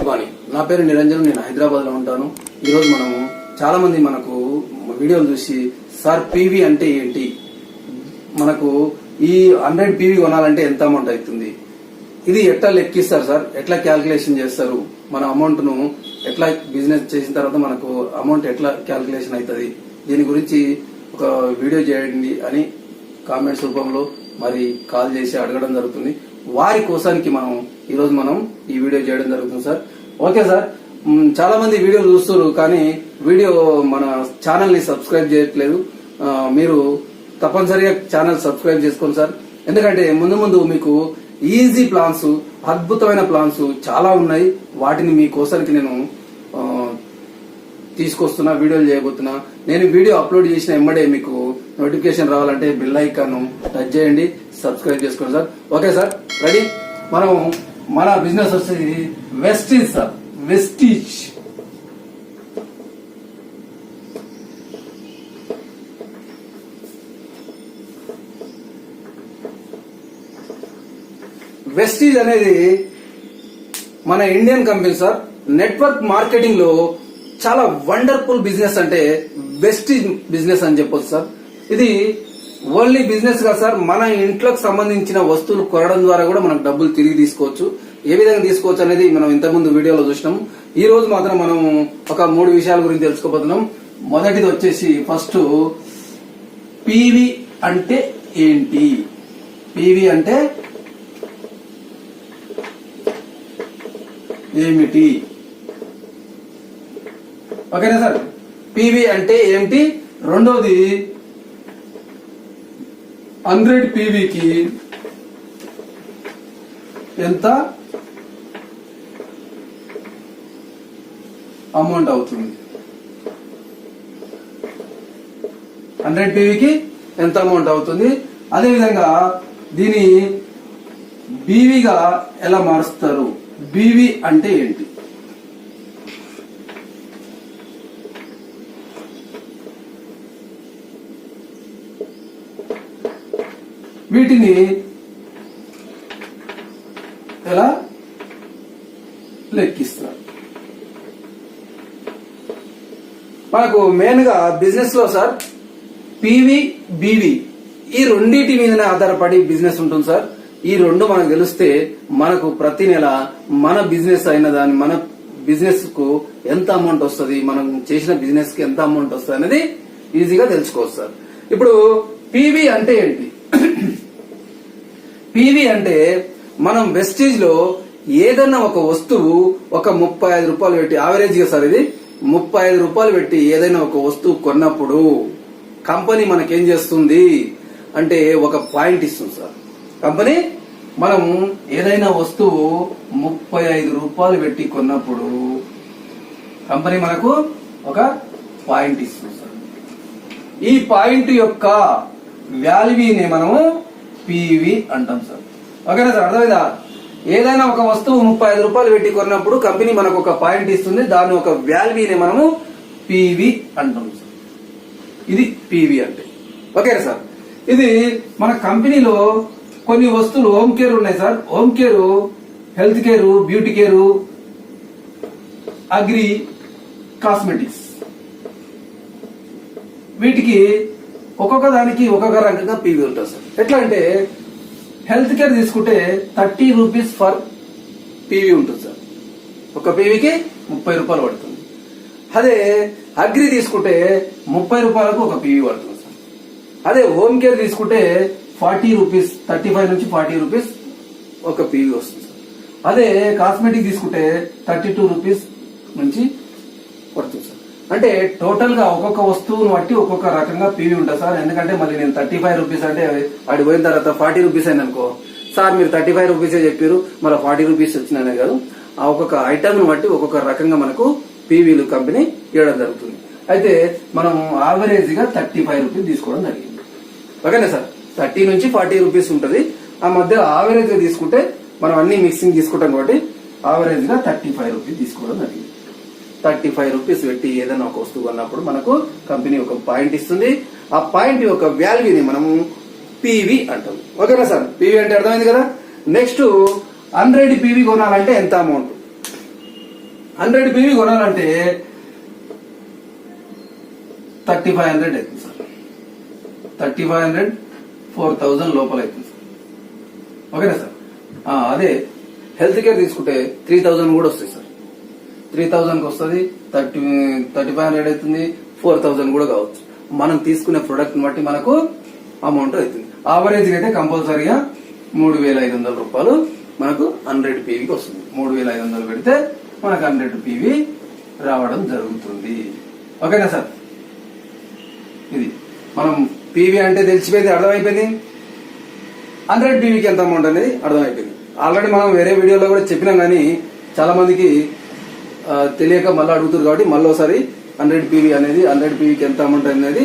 శుభాని. నా పేరు నిరంజన్. నేను హైదరాబాద్ లో ఉంటాను. ఈరోజు మనము చాలా మంది మనకు వీడియోలు చూసి సార్ పీవీ అంటే ఏంటి, మనకు ఈ 100 పీవీ కొనాలంటే ఎంత అమౌంట్ అవుతుంది, ఇది ఎట్లా లెక్కిస్తారు సార్, ఎట్లా క్యాల్కులేషన్ చేస్తారు, మన అమౌంట్ ను ఎట్లా బిజినెస్ చేసిన తర్వాత మనకు అమౌంట్ ఎట్లా క్యాల్కులేషన్ అవుతుంది, దీని గురించి ఒక వీడియో చేయండి అని కామెంట్స్ రూపంలో మరి కాల్ చేసి అడగడం జరుగుతుంది. వారి కోసానికి ఈరోజు మనం ఈ వీడియో చేయడం జరుగుతుంది సార్. ఓకే సార్, చాలా మంది వీడియోలు చూస్తారు కానీ వీడియో మన ఛానల్ ని సబ్స్క్రైబ్ చేయట్లేదు. మీరు తప్పనిసరిగా ఛానల్ సబ్స్క్రైబ్ చేసుకోండి సార్. ఎందుకంటే ముందు ముందు మీకు ఈజీ ప్లాన్స్, అద్భుతమైన ప్లాన్స్ చాలా ఉన్నాయి. వాటిని మీ కోసానికి నేను తీసుకొస్తున్నా, వీడియోలు చేయబోతున్నా. నేను వీడియో అప్లోడ్ చేసిన ఎమ్మడే మీకు నోటిఫికేషన్ రావాలంటే బెల్ ఐకాన్ టచ్ చేయండి, సబ్స్క్రైబ్ చేసుకోండి సార్. Okay sir, ready. మన బిజినెస్ వచ్చేది వెస్టీజ్ సార్. వెస్టీజ్ వెస్టీజ్ అనేది మన Indian company sir. Network marketing లో చాలా వండర్ఫుల్ బిజినెస్ అంటే వెస్టీజ్ బిజినెస్ అని చెప్పొచ్చు సార్. ఇది ఓన్లీ బిజినెస్ గా సార్, మన ఇంట్లోకి సంబంధించిన వస్తువులు కొనడం ద్వారా కూడా మనం డబ్బులు తిరిగి తీసుకోవచ్చు. ఏ విధంగా తీసుకోవచ్చు అనేది మనం ఇంతకుముందు వీడియోలో చూసినాం. ఈ రోజు మాత్రం మనం ఒక 3 విషయాల గురించి తెలుసుకోబోతున్నాం. మొదటిది వచ్చేసి ఫస్ట్ పీవీ అంటే ఏంటి, పీవీ అంటే ఏమిటి. ఓకేనా సార్, పీవీ అంటే ఏమిటి. రెండోది 100 పీవీకి ఎంత అమౌంట్ అవుతుంది, 100 పీవీకి ఎంత అమౌంట్ అవుతుంది. అదేవిధంగా దీని బీవీగా ఎలా మారుస్తారు, బీవీ అంటే ఏంటి. వీటిని ఎలా లెక్కిస్తారు. మనకు మెయిన్ గా బిజినెస్ లో సార్ పీవీ, బీవీ ఈ రెండింటి మీదనే ఆధారపడి బిజినెస్ ఉంటుంది సార్. ఈ రెండు మనకు తెలిస్తే మనకు ప్రతి నెల మన బిజినెస్ అయిన దాని, మన బిజినెస్ కు ఎంత అమౌంట్ వస్తుంది, మనం చేసిన బిజినెస్ కి ఎంత అమౌంట్ వస్తుంది అనేది ఈజీగా తెలుసుకోవచ్చు సార్. ఇప్పుడు పీవీ అంటే ఏంటి. పీవీ అంటే మనం వెస్టీజ్ లో ఏదైనా ఒక వస్తువు ఒక 35 రూపాయలు పెట్టి, యావరేజ్ గా సార్ ఇది 35 రూపాయలు పెట్టి ఏదైనా ఒక వస్తువు కొన్నప్పుడు కంపెనీ మనకేం చేస్తుంది అంటే ఒక పాయింట్ ఇస్తుంది సార్. కంపెనీ మనం ఏదైనా వస్తువు 35 రూపాయలు పెట్టి కొన్నప్పుడు కంపెనీ మనకు ఒక పాయింట్ ఇస్తుంది సార్. ఈ పాయింట్ యొక్క వాల్యూని మనము పీవీ అంటాం సార్. ఓకేనా సార్, అర్థమైందా. ఏదైనా ఒక వస్తువు 35 రూపాయలు పెట్టి కొన్నప్పుడు కంపెనీ మనకు ఒక పాయింట్ ఇస్తుంది, దాని ఒక వాల్యూని మనము పీవీ అంటాం సార్. ఇది పీవీ అంటే. ఓకేనా సార్, ఇది మన కంపెనీలో కొన్ని వస్తువులు హోమ్ కేర్ ఉన్నాయి sir. Home care, health care, beauty care, agri, cosmetics, వీటికి ఒక్కొక్క దానికి ఒక్కొక్క రకంగా పీవీ ఉంటుంది సార్. ఎట్లా అంటే హెల్త్ కేర్ తీసుకుంటే 30 రూపీస్ ఫర్ పీవీ ఉంటుంది సార్. ఒక పీవీకి 30 రూపాయలు పడుతుంది. అదే అగ్రి తీసుకుంటే 30 రూపాయలకు ఒక పీవీ పడుతుంది సార్. అదే హోమ్ కేర్ తీసుకుంటే 40 రూపీస్, 35 నుంచి 40 రూపీస్ ఒక పీవీ వస్తుంది సార్. అదే కాస్మెటిక్ తీసుకుంటే 32 రూపీస్ నుంచి పడుతుంది సార్. అంటే టోటల్ గా ఒక్కొక్క వస్తువును బట్టి ఒక్కొక్క రకంగా పీవీ ఉంటుంది సార్. ఎందుకంటే మళ్ళీ నేను 35 రూపీస్ అంటే వాడి పోయిన తర్వాత 40 రూపీస్ అయింది అనుకో, సార్ మీరు 35 రూపీసే చెప్పారు మళ్ళీ 40 రూపీస్ వచ్చినానే కాదు, ఆ ఒక్కొక్క ఐటమ్ ను బట్టి ఒక్కొక్క రకంగా మనకు పీవీలు కంపెనీ ఇవ్వడం జరుగుతుంది. అయితే మనం యావరేజ్ గా 35 రూపీస్ తీసుకోవడం జరిగింది. ఓకేనా సార్, 30 నుంచి 40 రూపీస్ ఉంటుంది. ఆ మధ్యలో యావరేజ్ గా తీసుకుంటే మనం అన్ని మిక్సింగ్ తీసుకుంటాం కాబట్టి యావరేజ్ గా 35 రూపీస్ తీసుకోవడం జరిగింది. 35 రూపీస్ పెట్టి ఏదైనా ఒక వస్తువు కొన్నప్పుడు మనకు కంపెనీ ఒక పాయింట్ ఇస్తుంది. ఆ పాయింట్ యొక్క వాల్యూని మనము పీవీ అంటాం. ఓకేనా సార్, పీవీ అంటే అర్థమైంది కదా. నెక్స్ట్ 100 పీవీ కొనాలంటే ఎంత అమౌంట్, 100 పీవీ కొనాలంటే 3500 అవుతుంది సార్. 3500 4000 లోపల అవుతుంది సార్. ఓకేనా సార్? అదే హెల్త్ కేర్ తీసుకుంటే 3000 కూడా వస్తాయి సార్. 3000కి వస్తుంది, 3500 అవుతుంది, 4000 కూడా కావచ్చు. మనం తీసుకునే ప్రొడక్ట్ బట్టి మనకు అమౌంట్ అవుతుంది. ఆవరేజ్ అయితే కంపల్సరీగా 3500 రూపాయలు మనకు 100 పీవీకి వస్తుంది. 3500 పెడితే మనకు 100 పీవీ రావడం జరుగుతుంది. ఓకేనా సార్? ఇది మనం పీవీ అంటే తెలిసిపోయింది, అర్థమైపోయింది. 100 పీవీకి ఎంత అమౌంట్ అనేది అర్థమైపోయింది. ఆల్రెడీ మనం వేరే వీడియోలో కూడా చెప్పినాం, కానీ చాలా మందికి తెలియక మళ్ళీ అడుగుతారు కాబట్టి మళ్ళీ ఒకసారి 100 పీవీ అనేది 100 పీవీకి ఎంత అమౌంట్ అనేది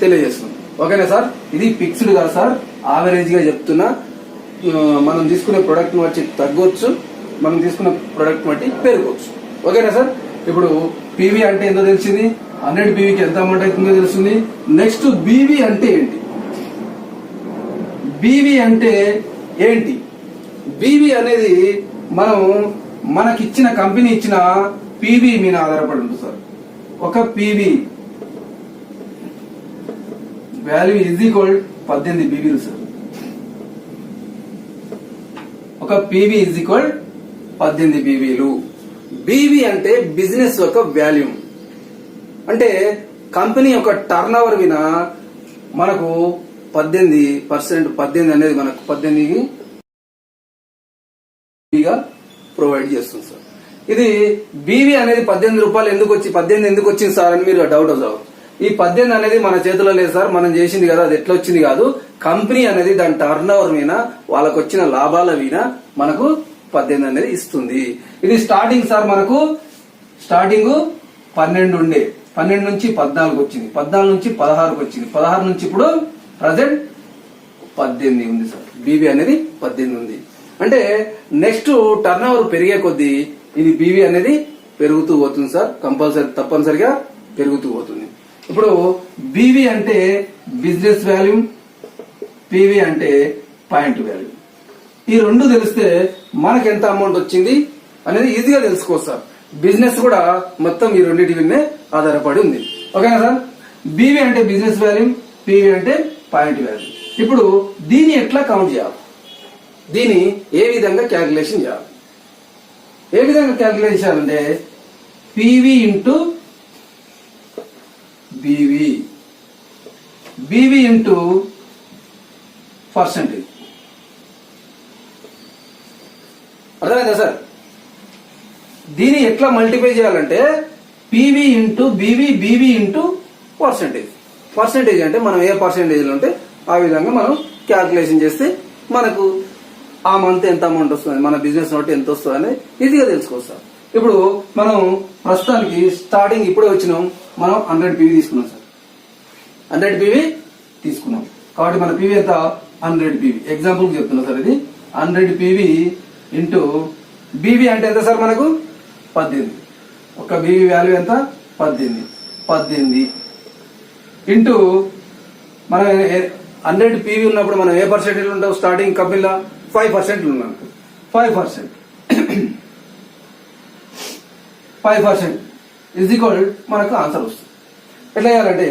తెలియజేస్తుంది. ఓకేనా సార్? ఇది ఫిక్స్డ్ కాదు సార్, ఆవరేజ్ గా చెప్తున్నా. మనం తీసుకునే ప్రొడక్ట్ బట్టి తగ్గొచ్చు, మనం తీసుకున్న ప్రొడక్ట్ బట్టి పెరగవచ్చు. ఓకేనా సార్? ఇప్పుడు పీవీ అంటే ఎంతో తెలిసింది, 100 పీవీకి ఎంత అమౌంట్ అవుతుందో తెలుస్తుంది. నెక్స్ట్ బీవీ అంటే ఏంటి? బీవీ అంటే ఏంటి? బీవీ అనేది మనం మనకిచ్చిన కంపెనీ ఇచ్చిన పీవీ మీద ఆధారపడి ఉంటుంది సార్. ఒక పీవీ వాల్యూ ఈజ్ ఈక్వల్ 18 బీవీలు సార్. ఒక పీవీ ఈజ్ ఈక్వల్ 18 బీవీలు. బీవీ అంటే బిజినెస్ యొక్క వాల్యూ. అంటే కంపెనీ యొక్క టర్న్ ఓవర్ విన మనకు 18% అనేది మనకు 18గా ప్రొవైడ్ చేస్తుంది సార్. ఇది బీవీ అనేది 18 రూపాయలు ఎందుకు వచ్చింది సార్ అని మీరు డౌట్ అవుతారు. ఈ 18 అనేది మన చేతిలో లేదు సార్, మనం చేసింది కదా, అది ఎట్లా వచ్చింది కాదు. కంపెనీ అనేది దాని టర్న్ ఓవర్ మీద వాళ్ళకు వచ్చిన లాభాల మీద మనకు 18 అనేది ఇస్తుంది. ఇది స్టార్టింగ్ సార్, మనకు స్టార్టింగ్ 12 ఉండే, 12 నుంచి 14 వచ్చింది, 14 నుంచి 16కి వచ్చింది, 16 నుంచి ఇప్పుడు ప్రజెంట్ 18 ఉంది సార్. బీవీ అనేది 18 ఉంది. అంటే నెక్స్ట్ టర్న్ ఓవర్ పెరిగే కొద్దీ ఇది బీవీ అనేది పెరుగుతూ పోతుంది సార్, తప్పనిసరిగా పెరుగుతూ పోతుంది. ఇప్పుడు బీవీ అంటే బిజినెస్ వాల్యూ, పీవీ అంటే పాయింట్ వాల్యూ. ఈ రెండు తెలిస్తే మనకి ఎంత అమౌంట్ వచ్చింది అనేది ఈజీగా తెలుసుకోవచ్చు సార్. బిజినెస్ కూడా మొత్తం ఈ రెండింటి మీదనే ఆధారపడి ఉంది. ఓకేనా సార్? బీవీ అంటే బిజినెస్ వాల్యూ, పీవీ అంటే పాయింట్ వాల్యూ. ఇప్పుడు దీన్ని ఎట్లా కౌంట్ చేయాలి? దీన్ని ఏ విధంగా క్యాలిక్యులేషన్ చేయాలి? ఏ విధంగా క్యాలిక్యులేషన్ చేయాలంటే PV into BV, BV into percentage. అర్థమైందా సార్? దీన్ని ఎట్లా మల్టిప్లై చేయాలంటే PV into BV, BV into percentage. Percentage అంటే మనం ఏ పర్సెంటేజ్ ఉంటే ఆ విధంగా మనం క్యాల్కులేషన్ చేస్తే మనకు ఆ మంత్ ఎంత అమౌంట్ వస్తుంది, మన బిజినెస్ నోట్ ఎంత వస్తుంది అనేది ఈజీగా తెలుసుకోవచ్చు. ఇప్పుడు మనం ప్రస్తుతానికి స్టార్టింగ్ ఇప్పుడే వచ్చినాం, మనం 100 పీవీ తీసుకున్నాం సార్. 100 పీవీ తీసుకున్నాం కాబట్టి మన పీవీ ఎంత? 100 పీవీ. ఎగ్జాంపుల్ చెప్తున్నా సార్. ఇది 100 పీవీ ఇంటూ బీవీ అంటే ఎంత సార్? మనకు 18. ఒక బీవీ వాల్యూ ఎంత? 18 ఇంటూ మన 100 పీవీ ఉన్నప్పుడు మనం ఏ పర్సెంటేజ్ ఉంటాం? స్టార్టింగ్ కంపెనీలో 5% ఉన్నాం. 5% ఇజ్ ఈక్వల్ మనకు ఆన్సర్ వస్తుంది. ఎట్లా చేయాలంటే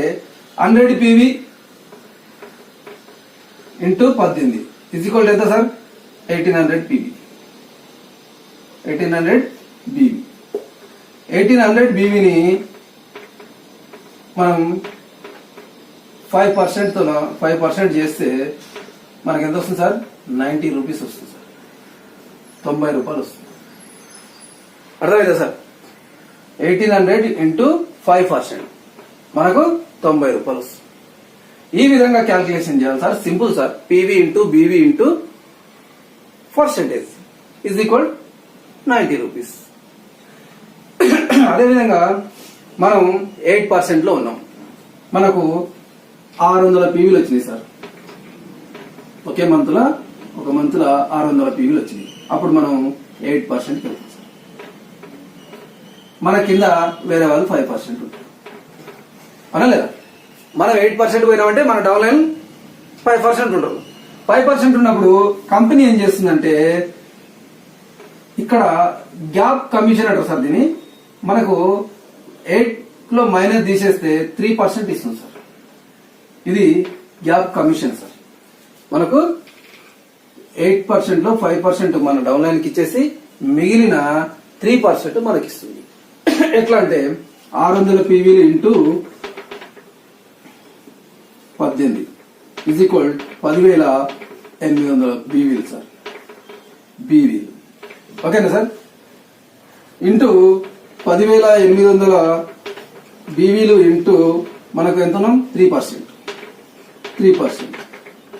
100 పీవీ ఇంటూ 18 ఇజ్ ఈక్వల్ ఎంత సార్? 1800 పీవీ. 1800 బీవీ. 1800 బీవీని మనం 5% చేస్తే మనకి ఎంత వస్తుంది సార్? 90 రూపీస్ వస్తుంది సార్. 90 రూపాయలు వస్తుంది. అర్థమైందా సార్? 1800 ఇంటూ 5% మనకు 90 రూపాయలు వస్తుంది. ఈ విధంగా క్యాల్కులేషన్ చేయాలి sir. Simple sir. PV into BV into percentage is equal 90 rupees. అదేవిధంగా మనం 8% లో ఉన్నాం. మనకు 600 పీవీలు వచ్చినాయి సార్. ఒకే మంత్ లో 600 పీవీలు వచ్చినాయి. అప్పుడు మనం 8% వెళ్తాం సార్. మన కింద వేరే వాళ్ళు 5% ఉంటారు. అనలేదా? మనం 8% పోయినామంటే మన డౌన్ లైన్ 5% ఉండరు. 5% ఉన్నప్పుడు కంపెనీ ఏం చేస్తుందంటే ఇక్కడ గ్యాప్ కమిషన్ అంటారు సార్. దీన్ని మనకు 8 లో మైనస్ తీసేస్తే 3% ఇస్తుంది సార్. ఇది గ్యాప్ కమిషన్ సార్. మనకు 8% లో 5% మన డౌన్ లైన్ కి ఇచ్చేసి మిగిలిన 3% మనకి ఇస్తుంది. ఎట్లా అంటే 600 పీవీలు ఇంటూ 18 ఈజ్ ఈక్వల్ 10,800 బీవీలు సార్. బీవీలు ఓకేనా సార్. ఇంటూ 10,800 బీవీలు ఇంటూ మనకు ఎంత ఉన్నాం 3%.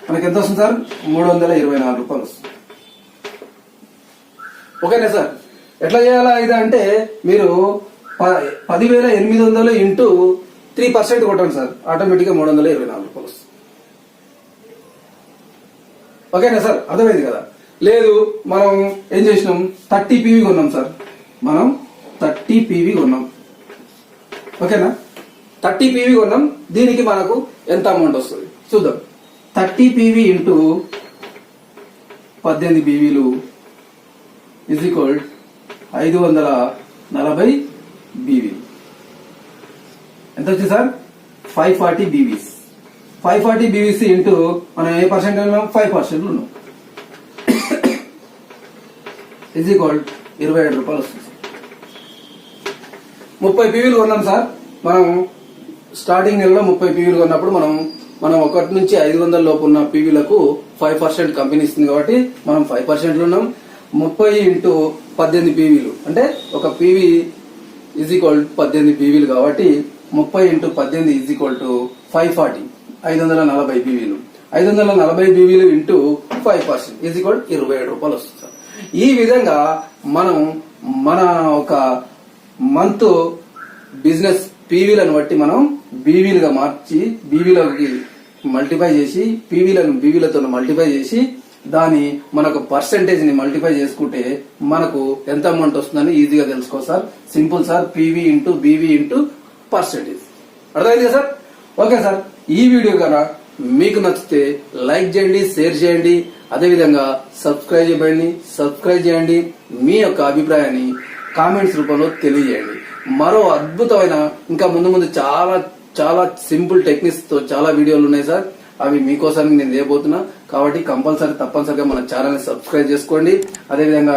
మనకి ఎంత వస్తుంది సార్ 324 రూపాయలు వస్తుంది. ఓకేనా సార్. ఎట్లా చేయాలా ఇది అంటే మీరు 10,800 ఇంటూ 3% కొట్టండి సార్, ఆటోమేటిక్ గా 324 రూపాయలు వస్తుంది. ఓకేనా సార్, అర్థమైంది కదా. లేదు మనం ఏం చేసినాం 30 పీవీ కొన్నాం సార్. మనం 30 పీవీ కొన్నాం. ఓకేనా, 30 పీవీ కొన్నాం. దీనికి మనకు ఎంత అమౌంట్ వస్తుంది చూద్దాం. 30 పీవీ ఇంటూ 18 బీవీలు ఈజ్ ఈక్వల్ 540 బీవీలు. ఎంత వచ్చింది సార్ 540 బీవీస్. 540 బీవీసీ ఇంటూ మనం ఏ పర్సెంట్ ఉన్నాం 5% ఉన్నాం ఈజ్ ఈక్వల్ 27 రూపాయలు వస్తుంది. 30 పీవీలు కొన్నాం సార్. మనం స్టార్టింగ్ నెలలో 30 పీవీలు కొన్నప్పుడు మనం 1 నుంచి 500 లోపు ఉన్న పీవీలకు 5% కంపెనీ ఇస్తుంది కాబట్టి మనం 5% లో ఉన్నాం. 30 ఇంటూ 18 పీవీలు అంటే ఒక పీవీ ఈజ్ ఈక్వల్ 18 పీవీలు కాబట్టి 30 ఇంటూ 18 ఈజ్ ఈక్వల్ టు 540 540 పీవీలు. 540 పీవీలు ఇంటూ 5% ఈజ్ ఈక్వల్ 27 రూపాయలు వస్తుంది సార్. ఈ విధంగా మనం మన ఒక మంత్ బిజినెస్ పీవీలను బట్టి మనం బీవీలుగా మార్చి బీవీలకి మల్టిప్లై చేసి పీవీలను బీవీలతో మల్టిప్లై చేసి దాని మనకు పర్సెంటేజ్ ని మల్టిప్లై చేసుకుంటే మనకు ఎంత అమౌంట్ వస్తుందని ఈజీగా తెలుసుకో sir. Simple sir. PV into BV into percentage. అర్థమైంది కదా సార్. ఓకే సార్, ఈ వీడియో కనుక మీకు నచ్చితే లైక్ చేయండి, షేర్ చేయండి, అదేవిధంగా సబ్స్క్రైబ్ చేయండి. మీ యొక్క అభిప్రాయాన్ని కామెంట్స్ రూపంలో తెలియజేయండి. మరో అద్భుతమైన ఇంకా ముందు చాలా చాలా సింపుల్ టెక్నిక్స్ తో చాలా వీడియోలు ఉన్నాయి సార్. అవి మీకోసానికి నేను చేయబోతున్నా కాబట్టి తప్పనిసరిగా మన ఛానల్ ని సబ్స్క్రైబ్ చేసుకోండి. అదేవిధంగా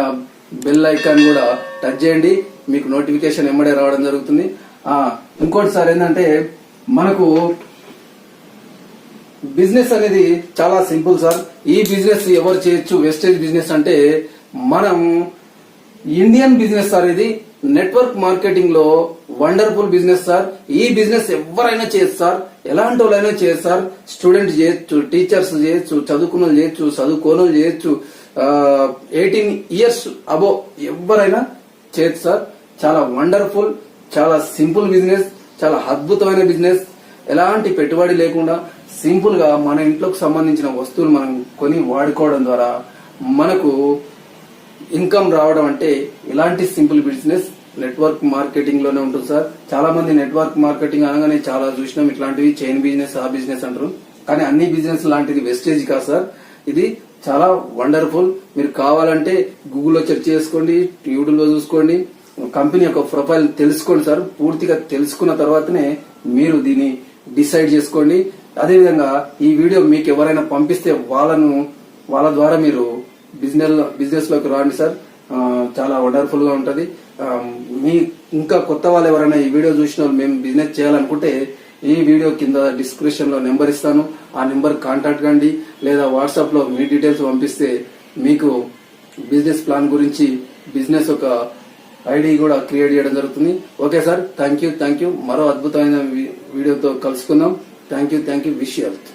బెల్ ఐకాన్ కూడా టచ్ చేయండి, మీకు నోటిఫికేషన్ ఎమ్మడే రావడం జరుగుతుంది. ఇంకోటి సార్ ఏంటంటే మనకు బిజినెస్ అనేది చాలా సింపుల్ సార్. ఈ బిజినెస్ ఎవరు చేయొచ్చు. వెస్టేజ్ బిజినెస్ అంటే మనం ఇండియన్ బిజినెస్ సార్. ఇది నెట్వర్క్ మార్కెటింగ్ లో వండర్ఫుల్ బిజినెస్ సార్. ఈ బిజినెస్ ఎవరైనా చేయొచ్చు సార్, ఎలాంటి వాళ్ళైనా చేయొచ్చు సార్. స్టూడెంట్ చేయొచ్చు, టీచర్స్ చేయొచ్చు, చదువుకున్న చేయొచ్చు, చదువుకోనోళ్ళు చేయొచ్చు, 18 ఇయర్స్ అబో ఎవరైనా చేయొచ్చు సార్. చాలా వండర్ఫుల్, చాలా సింపుల్ బిజినెస్, చాలా అద్భుతమైన బిజినెస్. ఎలాంటి పెట్టుబడి లేకుండా సింపుల్ గా మన ఇంట్లోకి సంబంధించిన వస్తువులు మనం కొని వాడుకోవడం ద్వారా మనకు ఇన్కమ్ రావడం అంటే ఇలాంటి సింపుల్ బిజినెస్ నెట్వర్క్ మార్కెటింగ్ లోనే ఉంటుంది సార్. చాలా మంది నెట్వర్క్ మార్కెటింగ్ అనగానే చాలా చూసినాం, ఇట్లాంటివి చైన్ బిజినెస్ ఆ బిజినెస్ అంటారు. కానీ అన్ని బిజినెస్ లాంటిది వెస్టేజ్ కాదు సార్. ఇది చాలా వండర్ఫుల్. మీరు కావాలంటే గూగుల్లో సెర్చ్ చేసుకోండి, యూట్యూబ్ లో చూసుకోండి, కంపెనీ యొక్క ప్రొఫైల్ తెలుసుకోండి సార్. పూర్తిగా తెలుసుకున్న తర్వాతనే మీరు దీన్ని డిసైడ్ చేసుకోండి. అదేవిధంగా ఈ వీడియో మీకు ఎవరైనా పంపిస్తే వాళ్ళ ద్వారా మీరు బిజినెస్ లోకి రాండి సార్. చాలా వండర్ఫుల్ గా ఉంటది. మీ ఇంకా కొత్త వాళ్ళు ఎవరైనా ఈ వీడియో చూసిన వాళ్ళు మేము బిజినెస్ చేయాలనుకుంటే ఈ వీడియో కింద డిస్క్రిప్షన్ లో నెంబర్ ఇస్తాను, ఆ నెంబర్ కాంటాక్ట్ కండి, లేదా వాట్సాప్ లో మీ డీటెయిల్స్ పంపిస్తే మీకు బిజినెస్ ప్లాన్ గురించి బిజినెస్ ఒక ఐడి కూడా క్రియేట్ చేయడం జరుగుతుంది. Okay sir, thank you. మరో అద్భుతమైన వీడియోతో కలుసుకుందాం. Thank you. Wish you health.